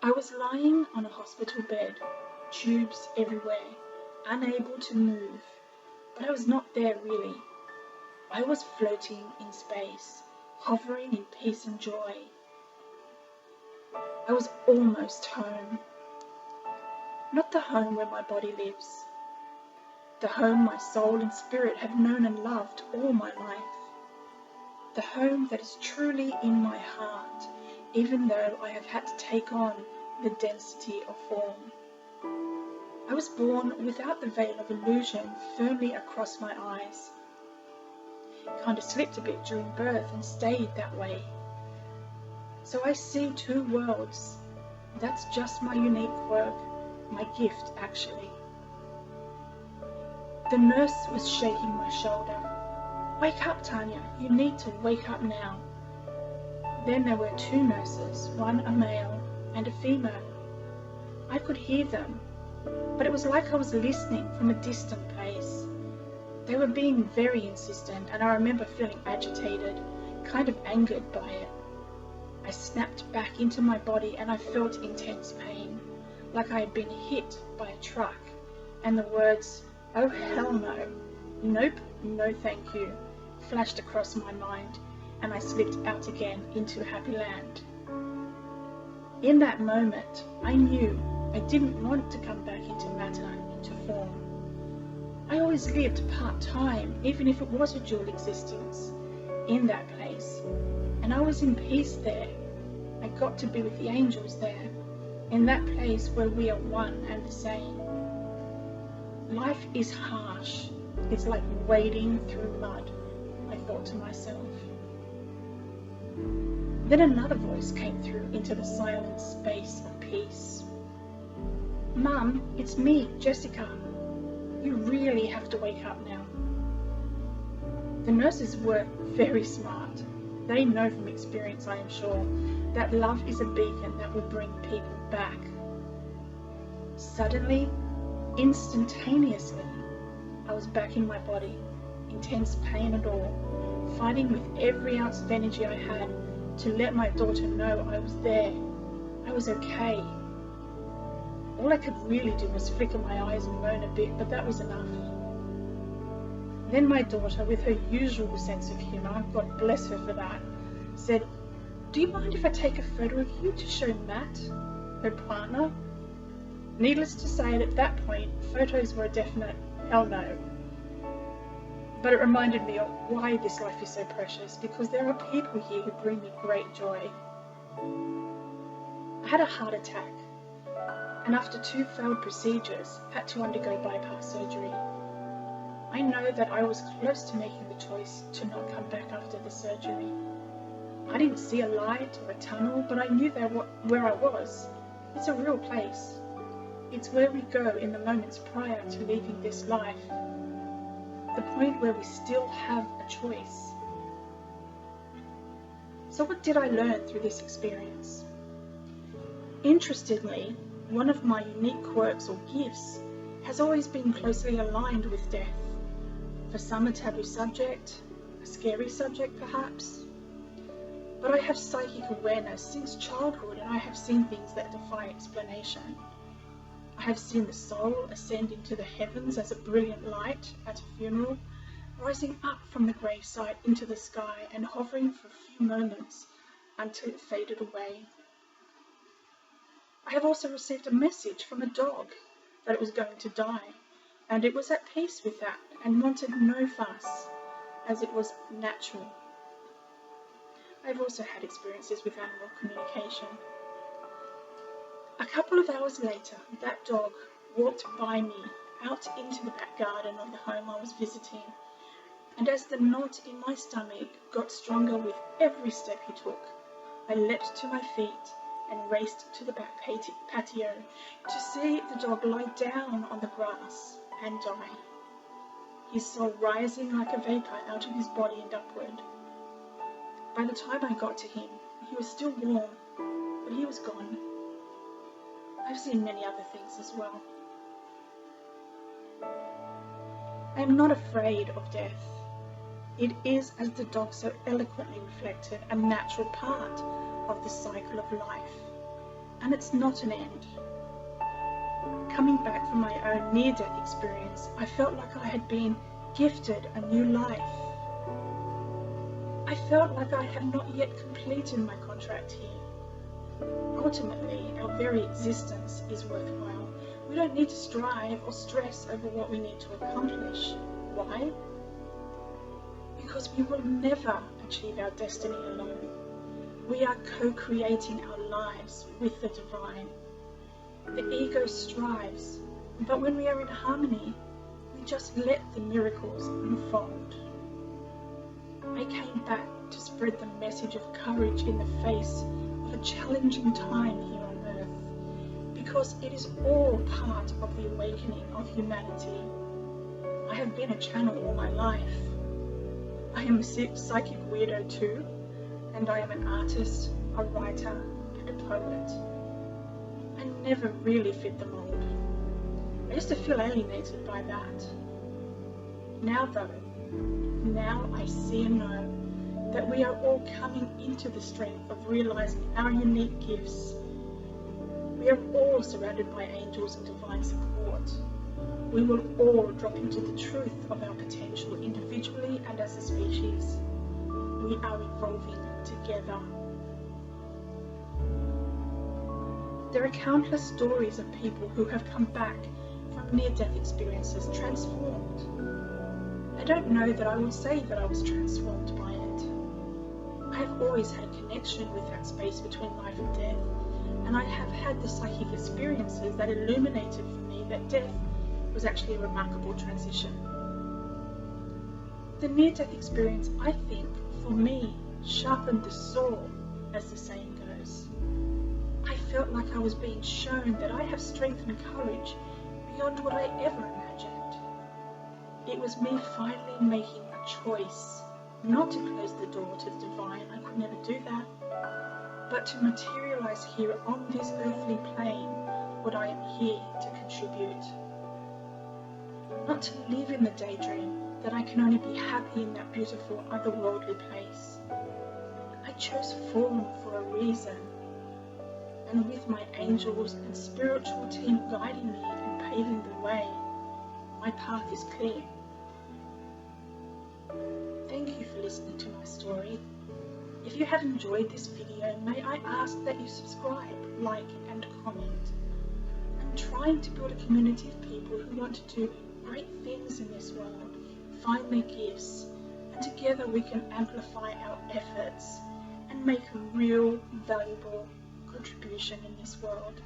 I was lying on a hospital bed, tubes everywhere, unable to move, but I was not there really. I was floating in space, hovering in peace and joy. I was almost home. Not the home where my body lives, the home my soul and spirit have known and loved all my life. The home that is truly in my heart, even though I have had to take on the density of form. I was born without the veil of illusion firmly across my eyes. Kind of slipped a bit during birth and stayed that way. So I see two worlds. That's just my unique quirk, my gift actually. The nurse was shaking my shoulder. "Wake up, Tanya, you need to wake up now." Then there were two nurses, one a male and a female. I could hear them, but it was like I was listening from a distant place. They were being very insistent, and I remember feeling agitated, kind of angered by it. I snapped back into my body and I felt intense pain, like I had been hit by a truck, and the words, "Oh hell no, nope, no thank you," flashed across my mind, and I slipped out again into happy land. In that moment, I knew I didn't want to come back into matter, into form. I always lived part-time, even if it was a dual existence, in that place, and I was in peace there. I got to be with the angels there, in that place where we are one and the same. Life is harsh. It's like wading through mud, I thought to myself. Then another voice came through into the silent space of peace. "Mum, it's me, Jessica. You really have to wake up now." The nurses were very smart. They know from experience, I am sure, that love is a beacon that will bring people back. Suddenly, instantaneously, I was back in my body, intense pain and all, fighting with every ounce of energy I had to let my daughter know I was there. I was okay. All I could really do was flicker my eyes and moan a bit, but that was enough. Then my daughter, with her usual sense of humour, God bless her for that, said, "Do you mind if I take a photo of you to show Matt, her partner?" Needless to say, at that point, photos were a definite hell no. But it reminded me of why this life is so precious, because there are people here who bring me great joy. I had a heart attack, and after 2 failed procedures, had to undergo bypass surgery. I know that I was close to making the choice to not come back after the surgery. I didn't see a light or a tunnel, but I knew where I was. It's a real place. It's where we go in the moments prior to leaving this life. The point where we still have a choice. So what did I learn through this experience? Interestingly, one of my unique quirks or gifts has always been closely aligned with death. For some, a taboo subject, a scary subject perhaps. But I have psychic awareness since childhood, and I have seen things that defy explanation. I have seen the soul ascend into the heavens as a brilliant light at a funeral, rising up from the gravesite into the sky and hovering for a few moments until it faded away. I have also received a message from a dog that it was going to die, and it was at peace with that and wanted no fuss, as it was natural. I have also had experiences with animal communication. A couple of hours later, that dog walked by me out into the back garden of the home I was visiting, and as the knot in my stomach got stronger with every step he took, I leapt to my feet and raced to the back patio to see the dog lie down on the grass and die, his soul rising like a vapour out of his body and upward. By the time I got to him, he was still warm, but he was gone. I've seen many other things as well. I am not afraid of death. It is, as the dog so eloquently reflected, a natural part of the cycle of life. and it's not an end. Coming back from my own near-death experience, I felt like I had been gifted a new life. I felt like I had not yet completed my contract here. Ultimately, our very existence is worthwhile. We don't need to strive or stress over what we need to accomplish. Why? Because we will never achieve our destiny alone. We are co-creating our lives with the divine. The ego strives, but when we are in harmony, we just let the miracles unfold. I came back to spread the message of courage in the face of a challenging time here on earth, because it is all part of the awakening of humanity. I have been a channel all my life. I am a psychic weirdo too, and I am an artist, a writer, and a poet. I never really fit the mold. I used to feel alienated by that. Now though, now I see and know that we are all coming into the strength of realizing our unique gifts. We are all surrounded by angels and divine support. We will all drop into the truth of our potential individually and as a species. We are evolving together. There are countless stories of people who have come back from near-death experiences transformed. I don't know that I would say that I was transformed by it. I have always had a connection with that space between life and death, and I have had the psychic experiences that illuminated for me that death was actually a remarkable transition. The near-death experience, I think, for me, sharpened the saw, as the saying goes. I felt like I was being shown that I have strength and courage beyond what I ever imagined. It was me finally making a choice, not to close the door to the divine, I could never do that, but to materialize here on this earthly plane what I am here to contribute. Not to live in the daydream that I can only be happy in that beautiful otherworldly place. I chose form for a reason, and with my angels and spiritual team guiding me and paving the way, my path is clear. Thank you for listening to my story. If you have enjoyed this video, may I ask that you subscribe, like and comment. I'm trying to build a community of people who want to do great things in this world, find their gifts, and together we can amplify our efforts and make a real, valuable contribution in this world.